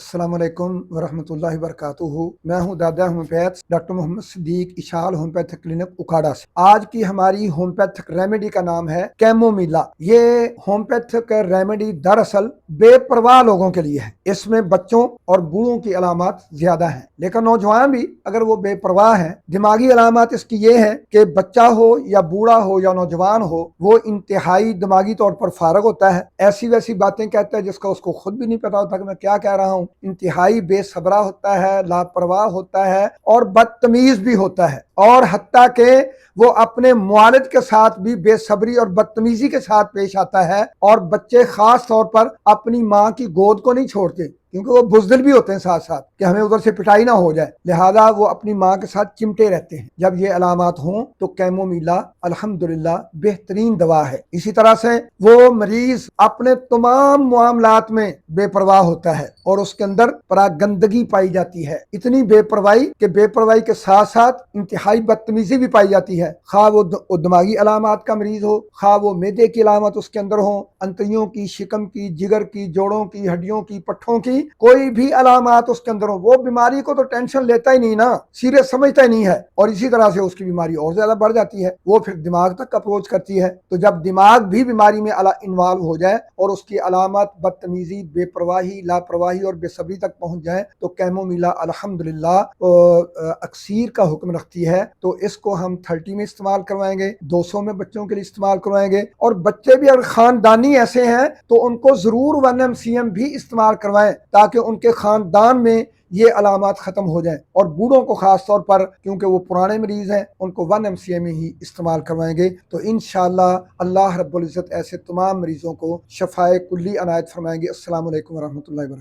अस्सलाम वालेकुम वरहमतुल्लाहि वबरकातुहू। मैं हूं दादा होम्योपैथ डॉक्टर मोहम्मद सिद्दीक इशाल होम्योपैथिक क्लिनिक उखाड़ा से। आज की हमारी होम्योपैथिक रेमेडी का नाम है कैमोमिला। ये होम्योपैथिक रेमेडी दरअसल बेपरवाह लोगों के लिए है। इसमें बच्चों और बूढ़ों की अलामत ज्यादा हैं, लेकिन नौजवान भी अगर वो बेपरवाह है, दिमागी अलामत इसकी ये है कि बच्चा हो या बूढ़ा हो या नौजवान हो, वो इंतहाई दिमागी तौर पर फारग होता है, ऐसी वैसी बातें कहता है जिसका उसको खुद भी नहीं पता होता कि मैं क्या कह रहा हूँ। इंतहाई बेसब्रा होता है, लापरवाह होता है और बदतमीज भी होता है, और हत्ता के वो अपने मुआलिद के साथ भी बेसब्री और बदतमीजी के साथ पेश आता है। और बच्चे खास तौर पर अपनी माँ की गोद को नहीं छोड़ते, क्योंकि वो बुजदिल भी होते हैं साथ साथ कि हमें उधर से पिटाई ना हो जाए, लिहाजा वो अपनी माँ के साथ चिमटे रहते हैं। जब ये अलामत हों तो कैमोमिला अल्हम्दुलिल्लाह बेहतरीन दवा है। इसी तरह से वो मरीज अपने तमाम मामलात में बेपरवाह होता है और उसके अंदर परागंदगी पाई जाती है, इतनी बेपरवाही कि बेपरवाही के साथ साथ इंतहाई बदतमीजी भी पाई जाती है। खा वो दिमागी अलामत का मरीज हो, खा वो मैदे की अलामत उसके अंदर हो, अंतड़ियों की, शिकम की, जिगर की, जोड़ों की, हड्डियों की, पट्ठों की, कोई भी अलामत उसके अंदर हो, वो बीमारी को तो टेंशन लेता ही नहीं ना, सीरियस समझता ही नहीं है, और इसी तरह से उसकी बीमारी और ज्यादा बढ़ जाती है। वो फिर दिमाग तक अप्रोच करती है। तो जब दिमाग भी बीमारी में इन्वॉल्व हो जाए और उसकी अलामत बदतमीजी, बेपरवाही, लापरवाही और बेसब्री तक पहुंच जाए, तो कैमोमिला अल्हम्दुलिल्लाह अक्सीर का हुक्म रखती है। तो इसको हम 30 में इस्तेमाल करवाएंगे, 200 में बच्चों के लिए इस्तेमाल करवाएंगे, और बच्चे भी अगर खानदानी ऐसे हैं तो उनको जरूर 1 MCM भी इस्तेमाल करवाएं, ताकि उनके खानदान में ये अलामत खत्म हो जाएं। और बूढ़ों को खास तौर पर, क्योंकि वो पुराने मरीज हैं, उनको 1 MCM ही इस्तेमाल करवाएंगे। तो इंशाअल्लाह अल्लाह रब्बुल इज्जत ऐसे तमाम मरीजों को शफाए कुल्ली अनायत फरमाएंगे। अस्सलाम वालेकुम रहमतुल्लाहि व बरकातहू।